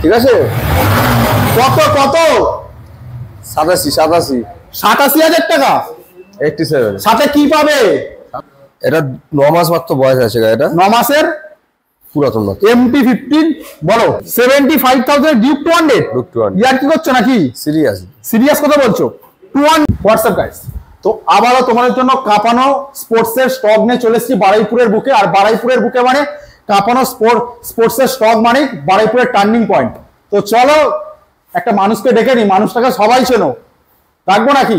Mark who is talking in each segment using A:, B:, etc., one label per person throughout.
A: ঠিক আছে।
B: কত কত? 87,000 টাকা।
A: 87।
B: সাথে কি পাবে?
A: এটা 9 মাস মাত্র বয়স আছে গাড়িটা।
B: 9 মাসের
A: পুরাতন মাত্র।
B: MT-15 বলো। 75,000 ডিউক 200। ইয়ার কি করছো নাকি? সিরিয়াস কথা বলছো? 200 হোয়াটসঅ্যাপ গাইস। তো আবারও তোমাদের জন্য কাঁপানো স্পোর্টসের স্টক নিয়ে চলে এসেছি বারুইপুরের বুকে। আর বারুইপুরের বুকে মানে কাঁপানো স্পোর্টসের স্টক মানে বারুইপুরের টার্নিং পয়েন্ট। তো চলো একটা মানুষকে ডেকে নি, মানুষটাকে সবাই চেনো, রাখবো নাকি?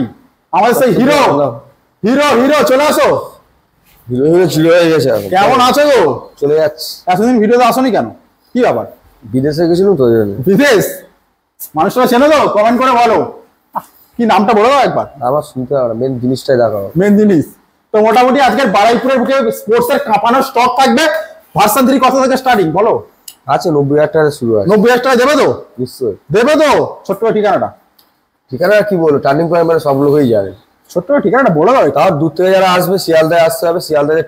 B: আমাদের সেই হিরো হিরো হিরো চলে আসো।
A: হিরো ছিল হয়ে গেছে।
B: কেমন আছো গো?
A: চলে যাচ্ছে।
B: এতদিন ভিডিওতে আসোনি কেন? কি ব্যাপার?
A: বিদেশে গেছিলাম তো।
B: বিদেশ? মানুষটা চেনো তো? কমেন্ট করে বলো। কি নামটা বলো একবার।
A: আমার শুনতে হবে, মেন জিনিসটাই দেখাও।
B: মেন জিনিস তো মোটামুটি আজকের বারুইপুরের বুকে স্পোর্টসের কাঁপানো স্টক থাকবে। ভার্সন 3 কত থেকে স্টার্টিং বলো?
A: আছে 90,000 টাকা শুরু আছে।
B: 90,000 টাকা দেবে তো?
A: নিশ্চয়ই
B: দেবে তো। ছোট্ট ঠিকানাটা
A: কি বলো? টার্নিং পয়েন্ট মানে সব লোকই জানে।
B: ছোট্ট ঠিকানাটা বলে দাও।
A: তাও দূর থেকে যারা আসবে শিয়ালদায় আসতে হবে। শিয়ালদায়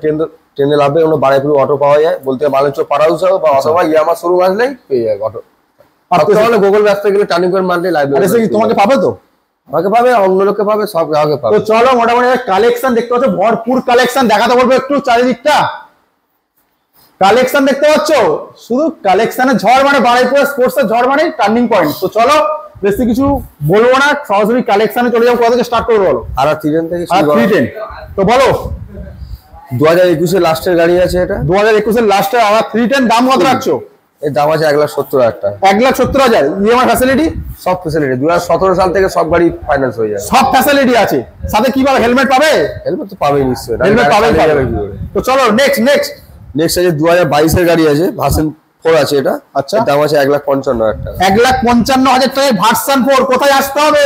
A: ট্রেনে লাভবে, কোনো বারুইপুরে অটো পাওয়া যায়। বলতে মালঞ্চক পাড়া উৎসব বা অথবা ইয়ামা শোরুম আসলেই পেয়ে যায় অটো। তাহলে গুগল ম্যাপে গেলে টার্নিং পয়েন্ট মারলেই লাইব্রেরি।
B: তোমাকে পাবে তো?
A: আমাকে পাবে, অন্য লোককে পাবে, সব গ্রাহকে পাবে।
B: তো চলো মোটামুটি কালেকশন দেখতে পাচ্ছ, ভরপুর কালেকশন দেখাতে বলবো একটু। চারিদিকটা কালেকশন দেখতে পাচ্ছ, শুধু কালেকশনের ঝড় মানে বারুইপুর স্পোর্টসের ঝড় মানে টার্নিং পয়েন্ট। তো চলো বেশি কিছু বলবো না, সরাসরি কালেকশনে চলে যাবো। কোথা থেকে স্টার্ট করবো বলো?
A: আর 310 থেকে
B: 310। তো বলো
A: 2021 এর লাস্টের গাড়ি আছে এটা।
B: 2021 এর লাস্টে আর 310 দাম কত রাখছো?
A: এর দাম আছে 1,70,000 টাকা।
B: 1,70,000 ইএমআই ফ্যাসিলিটি?
A: সব ফ্যাসিলিটি 2017 সাল থেকে সব গাড়ি ফাইন্যান্স হয়ে যায়।
B: সব ফ্যাসিলিটি আছে। সাথে কি পাবে? হেলমেট পাবে?
A: হেলমেট তো পাবেই নিশ্চয়ই।
B: হেলমেট পাবে। তো চলো নেক্সট
A: আছে 2022 এর গাড়ি আছে, ভার্সন 4 আছে এটা।
B: আচ্ছা,
A: দাম আছে 1,55,000 টাকা।
B: 1,55,000 টাকায় ভার্সন 4। কোথায় আসতে হবে?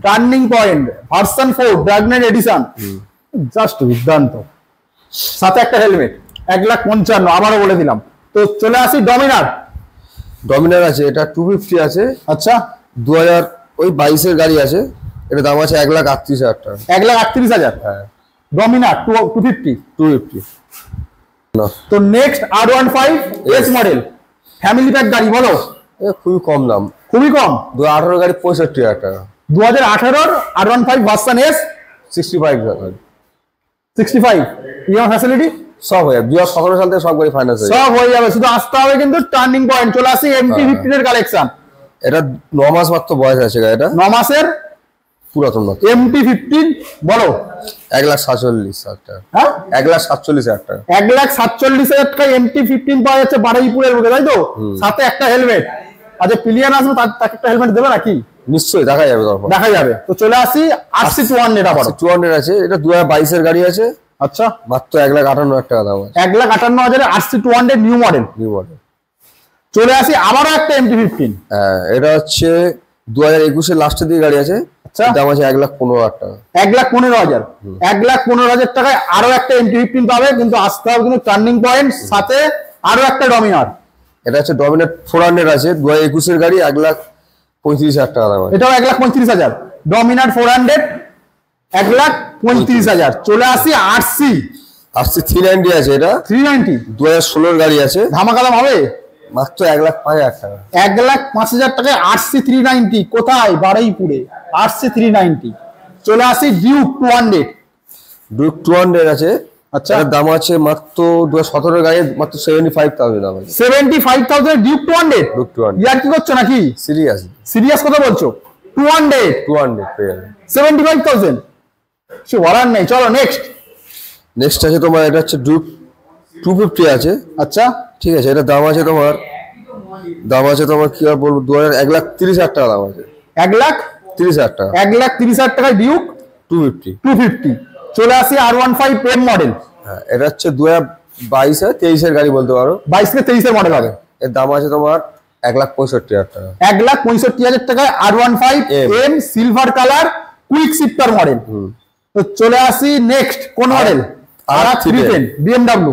B: Turning point version 4 Dragnet edition. Just দুর্দান্ত। সাথে একটা হেলমেট। 1,55,000 আবারও বলে দিলাম। তো চলে আসি ডমিনার
A: আছে, এটা 250 আছে।
B: আচ্ছা,
A: 2022 এর গাড়ি আছে। এটা দাম আছে 1,38,000 টাকা।
B: 1,38,000।
A: হ্যাঁ,
B: ডমিনার 250। তো next R15 S model family pack গাড়ি বলো।
A: খুবই কম দাম,
B: খুবই কম।
A: 2018 গাড়ি 65,000 টাকা।
B: 2018 R15 version S 65 EMI facility
A: সব হয়ে যাবে। 2017 সাল থেকে সব গাড়ি ফাইন্যান্স
B: সব হয়ে যাবে। শুধু আসতে হবে কিন্তু টার্নিং পয়েন্ট। চলে আসি MT-15 এর কালেকশন।
A: এটা 9 মাস মাত্র বয়স আছে গাড়িটা।
B: 9 মাসের
A: পুরাতন মাত্র।
B: MT-15 বলো।
A: 1,47,000 টাকা।
B: হ্যাঁ,
A: 1,47,000 টাকা।
B: 1,47,000 টাকা MT-15 পাওয়া যাচ্ছে বারুইপুরের বুকে, তাই তো? সাথে একটা হেলমেট। আচ্ছা, পিলিয়ান আসবে, তাকে একটা হেলমেট দেবে নাকি?
A: নিশ্চয়ই দেখা যাবে,
B: দেখা যাবে। তো চলে আসি RC200। আবার
A: 200 আছে। এটা 2022 এর গাড়ি আছে।
B: আচ্ছা,
A: মাত্র 1,58,000 টাকা দাম আছে।
B: 1,58,000 RC200 নিউ মডেল। চলে আসি আবারও একটা MT-15।
A: হ্যাঁ, এটা হচ্ছে 2021 এর লাস্টের দিকে গাড়ি আছে।
B: আচ্ছা,
A: দাম আছে 1,15,000 টাকা।
B: 1,15,000। 1,15,000 টাকায় আরো একটা MT-15 পাবে, কিন্তু আসতে হবে কিন্তু টার্নিং পয়েন্ট। সাথে আরো একটা ডমিনার।
A: এটা হচ্ছে ডমিনার 400 আছে। 2021 এর গাড়ি। 1,35,000 টাকা দাম আছে।
B: এটাও 1,35,000। ডমিনার 400 1,35,000। চলে আসি RC390 আছে। এটা 390
A: 2016 গাড়ি আছে।
B: ধামাকা দাম হবে
A: মাত্র 1,05,000 টাকা।
B: 1,05,000 টাকায় RC390। কোথায়? বারুইপুরে RC390। চলে আসি ডিউক
A: 200 আছে।
B: আচ্ছা,
A: এর দাম আছে মাত্র 2017 গাড়ি, মাত্র 75,000 দাম আছে।
B: 75,000 ডিউক 200। ইয়ার কি করছো নাকি? সিরিয়াস কথা বলছো? 200
A: পেয়ে যাবে।
B: 75,000 সে বলার নেই। চলো নেক্সট
A: আছে তোমার, এটা হচ্ছে ডিউক 250 আছে।
B: আচ্ছা,
A: ঠিক আছে। এটা দাম আছে তোমার কি আর বলবো, 1,30,000 টাকা দাম আছে।
B: 1,30,000
A: টাকা।
B: 1,30,000 টাকায় ডিউক 250। চলে আসি R15 প্রেম মডেল।
A: হ্যাঁ, এটা হচ্ছে 2022 এর গাড়ি বলতে পারো।
B: 22 থেকে 23 এর মডেল হবে।
A: এর দাম আছে তোমার 1,65,000 টাকা।
B: 1,65,000 টাকায় R15 M silver colour quick shifter model. তো চলে আসি নেক্সট কোন মডেল? R310 BMW।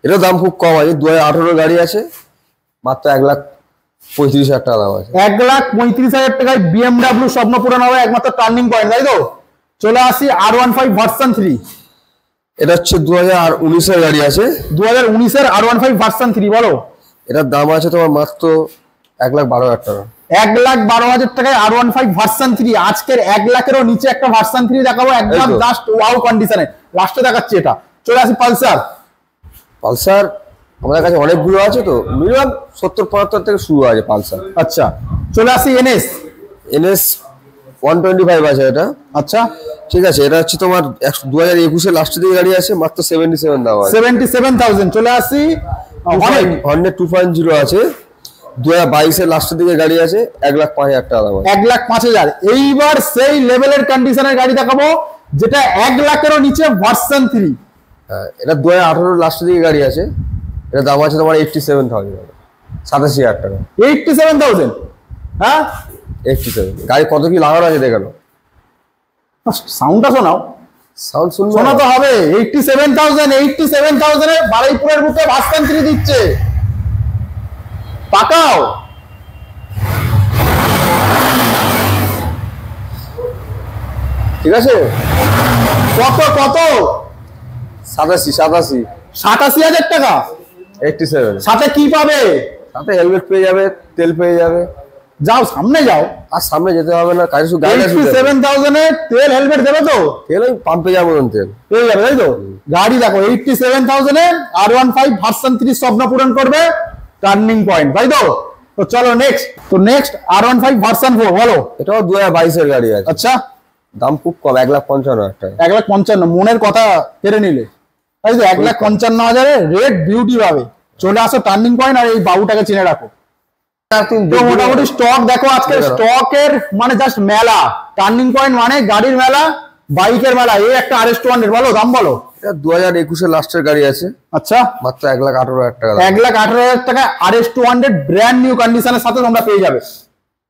A: এর দাম খুব কম আছে। 2018 গাড়ি আছে। মাত্র 1,35,000 টাকা দাম আছে।
B: 1,35,000 টাকায় BMW স্বপ্ন পূরণ হবে একমাত্র টার্নিং পয়েন্ট, তাই তো? চলে আসি R15 ভার্সন 3।
A: এটা হচ্ছে 2019 এর গাড়ি আছে।
B: 2019 এর R15 ভার্সন 3 বলো।
A: এটার দাম আছে তোমার মাত্র 1,12,000 টাকা।
B: 1,12,000 টাকায় R15 ভার্সন 3। আজকের 1 লাখেরও নিচে একটা ভার্সন 3 দেখাবো, একদম জাস্ট ওয়াও কন্ডিশনে। লাস্টে দেখাচ্ছি এটা। চলে আসি পালসার।
A: পালসার আমাদের কাছে অনেকগুলো আছে, তো মিনিমাম 70-75 থেকে শুরু আছে পালসার।
B: আচ্ছা, চলে আসি এনএস।
A: এনএস 125 আছে এটা।
B: আচ্ছা,
A: ঠিক আছে, এটা হচ্ছে তোমার 2021 লাস্টের দিকে গাড়ি আছে, মাত্র 77 দাম আছে।
B: 77,000। চলে আসি
A: হর্নেট 2.0 আছে, 2022 লাস্টের দিকে গাড়ি আছে, 1,05,000 টাকা দাম আছে।
B: 1,05,000। এইবার সেই লেভেলের কন্ডিশনের গাড়ি দেখাবো যেটা 1 লাখেরও নিচে ভার্সন 3।
A: হ্যাঁ, এটা 2018 লাস্টের দিকে গাড়ি আছে, এটা দাম আছে তোমার 87,000, 87,000 টাকা।
B: 87,000? হ্যাঁ,
A: 87। গাড়ি কত কি লাগানো আছে দেখানো,
B: সাউন্ডটা শোনাও।
A: সাউন্ড শুনবো
B: শোনা তো হবে। 87,000 এ বারুইপুরের বুকে ভার্সন 3 দিচ্ছে। পাকাও।
A: ঠিক আছে,
B: কত কত?
A: 87,000
B: টাকা।
A: 87।
B: সাথে কি পাবে?
A: সাথে হেলমেট পেয়ে যাবে, তেল পেয়ে যাবে।
B: যাও সামনে যাও।
A: আর সামনে যেতে হবে না, কাজ শুধু গাড়ি
B: 87,000 এ তেল হেলমেট দেবে তো?
A: তেল ওই পাম্পে যাবো, তেল
B: পেয়ে যাবে, তাই তো? গাড়ি দেখো 87,000 এ R15 ভার্সন 3 স্বপ্ন পূরণ করবে টার্নিং পয়েন্ট, তাই তো? তো চলো নেক্সট। তো নেক্সট R15 ভার্সন 4 বলো।
A: এটাও 2022 গাড়ি আছে।
B: আচ্ছা,
A: দাম খুব কম, 1,55,000 টাকা।
B: 1,55,000 মনের কথা কেড়ে নিলে, তাই তো? 1,55,000 এ রেড বিউটি পাবে। চলে আসো টার্নিং পয়েন্ট আর এই বাবুটাকে চিনে রাখো। তো মোটামুটি স্টক দেখো, আজকে স্টকের মানে জাস্ট মেলা। টার্নিং পয়েন্ট মানে গাড়ির মেলা, বাইকের মেলা। এই একটা RS200 বলো, দাম বলো।
A: এটা 2021 লাস্টের গাড়ি আছে।
B: আচ্ছা,
A: মাত্র 1,18,000 টাকা।
B: 1,18,000 টাকা RS200 ব্র্যান্ড নিউ কন্ডিশনের সাথে তোমরা পেয়ে যাবে।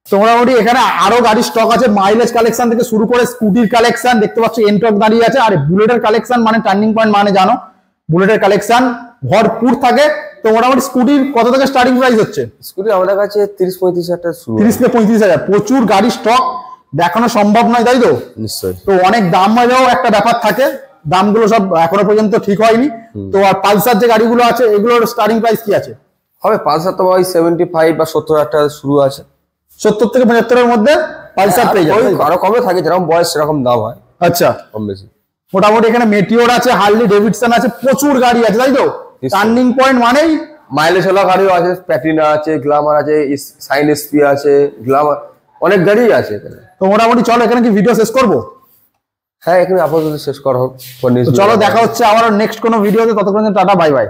B: তো মোটামুটি এখানে আরো গাড়ির স্টক আছে, মাইলেজ কালেকশন থেকে শুরু করে স্কুটির কালেকশন দেখতে পাচ্ছ, এনটক দাঁড়িয়ে আছে। আর বুলেটের কালেকশন মানে টার্নিং পয়েন্ট মানে জানো, বুলেটের কালেকশন ভরপুর থাকে। তো মোটামুটি স্কুটির কত থেকে স্টার্টিং প্রাইস হচ্ছে?
A: স্কুটি আমাদের কাছে 30-35,000 টাকা শুরু।
B: 30 থেকে 35,000। প্রচুর গাড়ি স্টক, দেখানো সম্ভব নয়, তাই তো?
A: নিশ্চয়ই।
B: তো অনেক দাম হলেও একটা ব্যাপার থাকে, দামগুলো সব এখনো পর্যন্ত ঠিক হয়নি। তো আর পালসার যে গাড়িগুলো আছে এগুলোর স্টার্টিং প্রাইস কি আছে?
A: হবে পালসার তোমার ওই 75 বা 70,000 টাকা শুরু আছে।
B: 70 থেকে 75 এর মধ্যে পালসার পেয়ে যাবে।
A: আরো কমে থাকে, যেরকম বয়স সেরকম দাম হয়।
B: আচ্ছা,
A: কম বেশি।
B: মোটামুটি এখানে মেটিওর আছে, হার্লি ডেভিডসন আছে, প্রচুর গাড়ি আছে, তাই তো? টার্নিং পয়েন্ট মানেই
A: মাইলেজ হলো গাড়িও আছে, প্যাটিনা আছে, গ্ল্যামার আছে, সাইন এসপি আছে, গ্ল্যামার, অনেক গাড়ি আছে এখানে।
B: তো মোটামুটি চলো এখানে কি ভিডিও শেষ করবো?
A: হ্যাঁ, এখানে আপাতত শেষ করা হোক।
B: চলো দেখা হচ্ছে আবার নেক্সট কোনো ভিডিওতে। ততক্ষণ টাটা, বাই বাই।